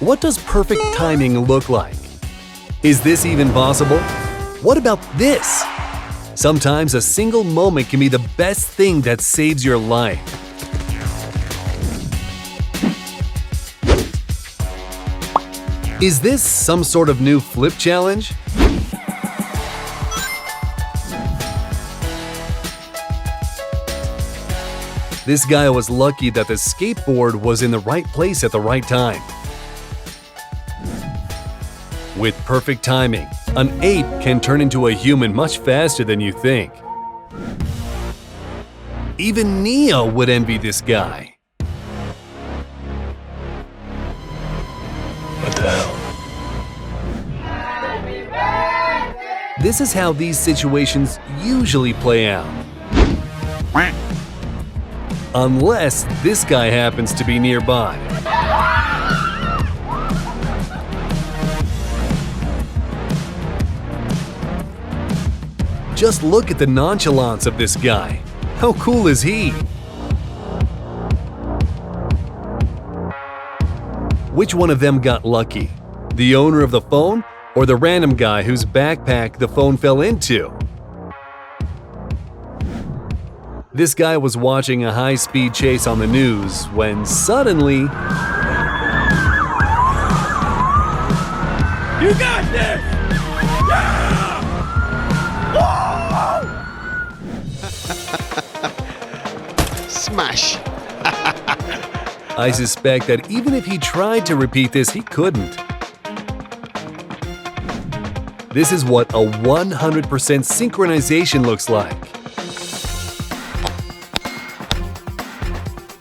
What does perfect timing look like? Is this even possible? What about this? Sometimes a single moment can be the best thing that saves your life. Is this some sort of new flip challenge? This guy was lucky that the skateboard was in the right place at the right time. With perfect timing, an ape can turn into a human much faster than you think. Even Neo would envy this guy. What the hell? This is how these situations usually play out. Unless this guy happens to be nearby. Just look at the nonchalance of this guy. How cool is he? Which one of them got lucky? The owner of the phone or the random guy whose backpack the phone fell into? This guy was watching a high-speed chase on the news when suddenly... You got this! Yeah! Smash! I suspect that even if he tried to repeat this, he couldn't. This is what a 100% synchronization looks like.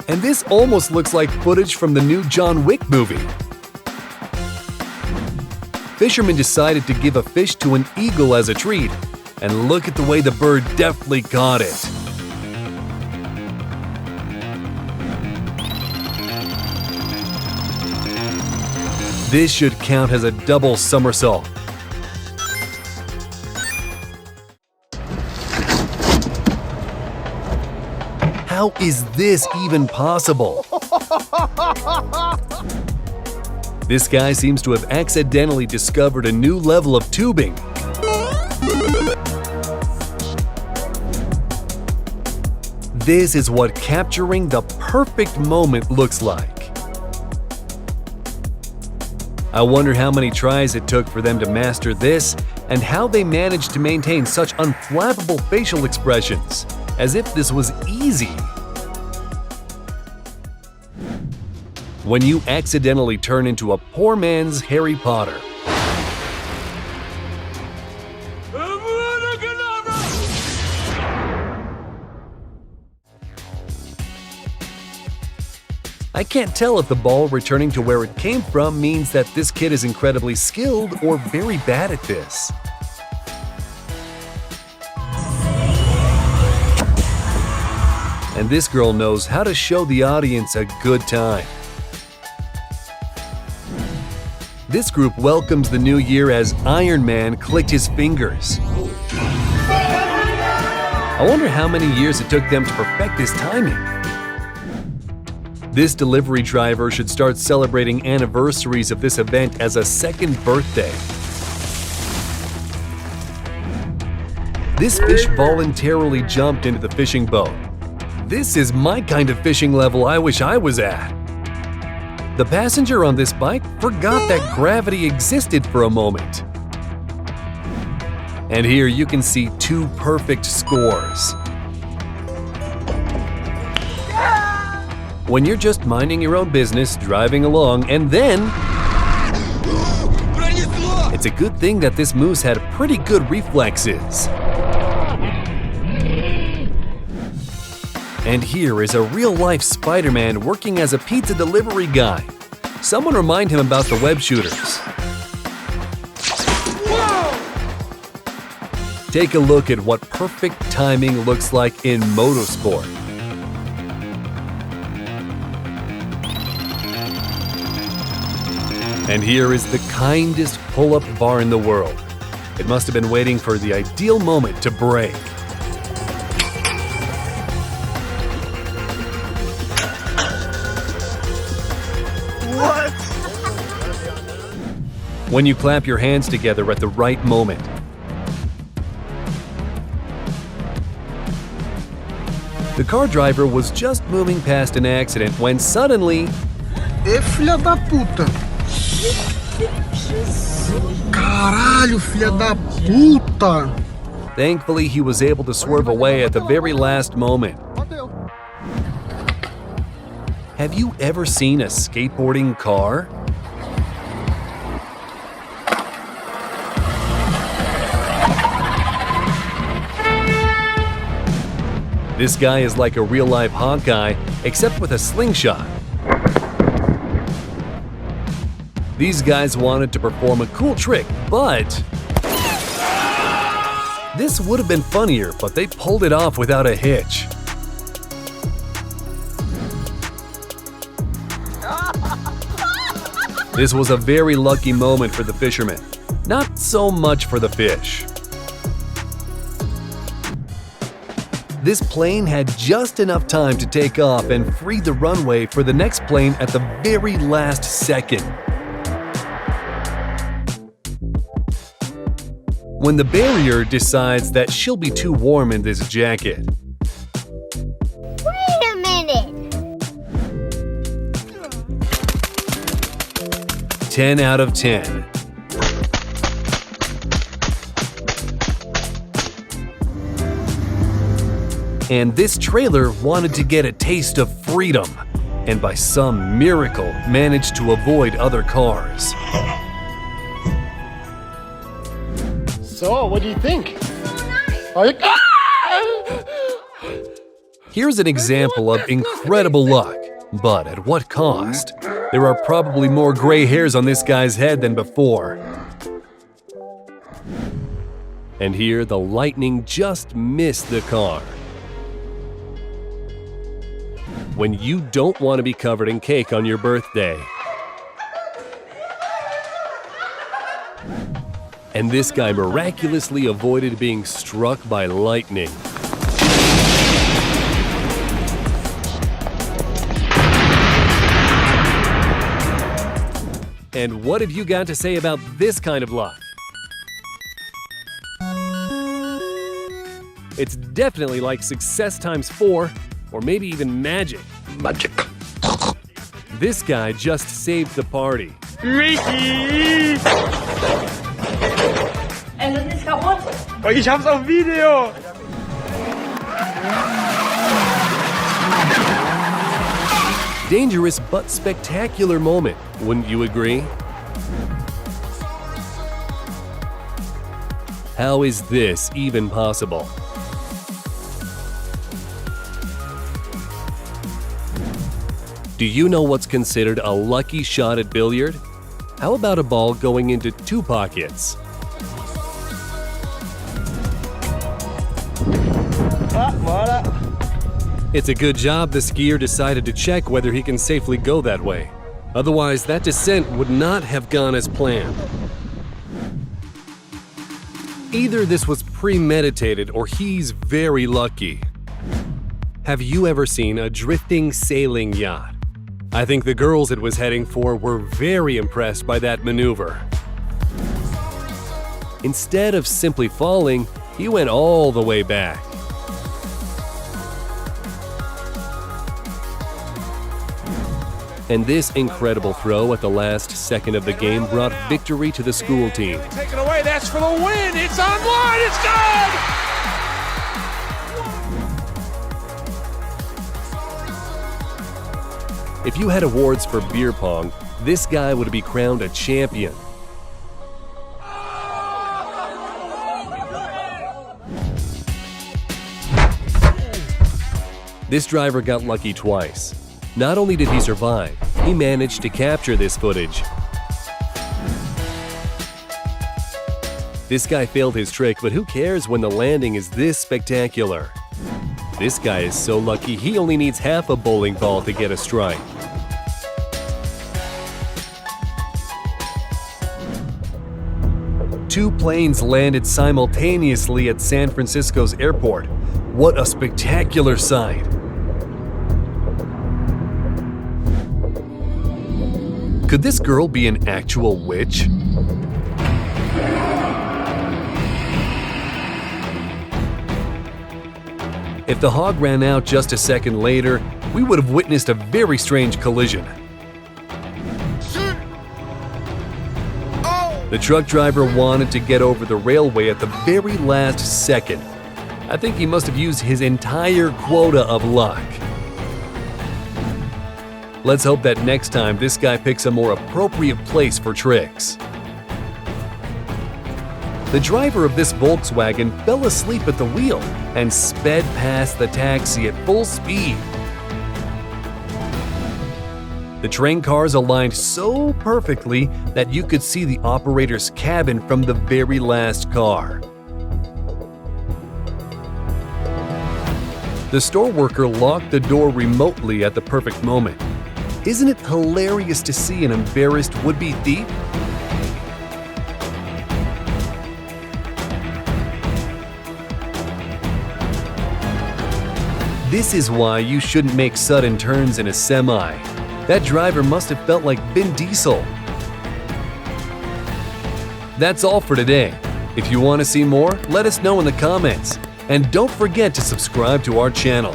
And this almost looks like footage from the new John Wick movie. Fishermen decided to give a fish to an eagle as a treat, and look at the way the bird deftly caught it. This should count as a double somersault. How is this even possible? This guy seems to have accidentally discovered a new level of tubing. This is what capturing the perfect moment looks like. I wonder how many tries it took for them to master this and how they managed to maintain such unflappable facial expressions, as if this was easy. When you accidentally turn into a poor man's Harry Potter. I can't tell if the ball returning to where it came from means that this kid is incredibly skilled or very bad at this. And this girl knows how to show the audience a good time. This group welcomes the new year as Iron Man clicked his fingers. I wonder how many years it took them to perfect this timing. This delivery driver should start celebrating anniversaries of this event as a second birthday. This fish voluntarily jumped into the fishing boat. This is my kind of fishing level I wish I was at. The passenger on this bike forgot that gravity existed for a moment. And here you can see two perfect scores. When you're just minding your own business, driving along, and then... It's a good thing that this moose had pretty good reflexes. And here is a real-life Spider-Man working as a pizza delivery guy. Someone remind him about the web shooters. Take a look at what perfect timing looks like in motorsport. And here is the kindest pull-up bar in the world. It must have been waiting for the ideal moment to break. What? when you clap your hands together at the right moment. The car driver was just moving past an accident when suddenly, Filha da puta! Caralho, filha da puta! thankfully he was able to swerve away at the very last moment. Have you ever seen a skateboarding car? This guy is like a real-life Hawkeye, except with a slingshot. These guys wanted to perform a cool trick, but this would have been funnier, but they pulled it off without a hitch. This was a very lucky moment for the fisherman, not so much for the fish. This plane had just enough time to take off and free the runway for the next plane at the very last second. When the barrier decides that she'll be too warm in this jacket. Wait a minute! 10 out of 10. And this trailer wanted to get a taste of freedom, and by some miracle managed to avoid other cars. So, what do you think? Here's an example of incredible luck, but at what cost? There are probably more gray hairs on this guy's head than before. And here the lightning just missed the car. When you don't want to be covered in cake on your birthday. And this guy miraculously avoided being struck by lightning. And what have you got to say about this kind of luck? It's definitely like success times 4, or maybe even magic. Magic. This guy just saved the party. Michi! Das ist nicht kaputt. Oh, ich hab's auf Video! Dangerous but spectacular moment, wouldn't you agree? How is this even possible? Do you know what's considered a lucky shot at billiard? How about a ball going into 2 pockets? It's a good job the skier decided to check whether he can safely go that way. Otherwise, that descent would not have gone as planned. Either this was premeditated or he's very lucky. Have you ever seen a drifting sailing yacht? I think the girls it was heading for were very impressed by that maneuver. Instead of simply falling, he went all the way back. And this incredible throw at the last second of the game brought victory to the school team. Take it away, that's for the win! It's online, it's good! If you had awards for beer pong, this guy would be crowned a champion. This driver got lucky twice. Not only did he survive, he managed to capture this footage. This guy failed his trick, but who cares when the landing is this spectacular? This guy is so lucky he only needs half a bowling ball to get a strike. Two planes landed simultaneously at San Francisco's airport. What a spectacular sight! Could this girl be an actual witch? If the hog ran out just a second later, we would have witnessed a very strange collision. The truck driver wanted to get over the railway at the very last second. I think he must have used his entire quota of luck. Let's hope that next time this guy picks a more appropriate place for tricks. The driver of this Volkswagen fell asleep at the wheel and sped past the taxi at full speed. The train cars aligned so perfectly that you could see the operator's cabin from the very last car. The store worker locked the door remotely at the perfect moment. Isn't it hilarious to see an embarrassed would-be thief? This is why you shouldn't make sudden turns in a semi. That driver must have felt like Vin Diesel. That's all for today. If you want to see more, let us know in the comments. And don't forget to subscribe to our channel.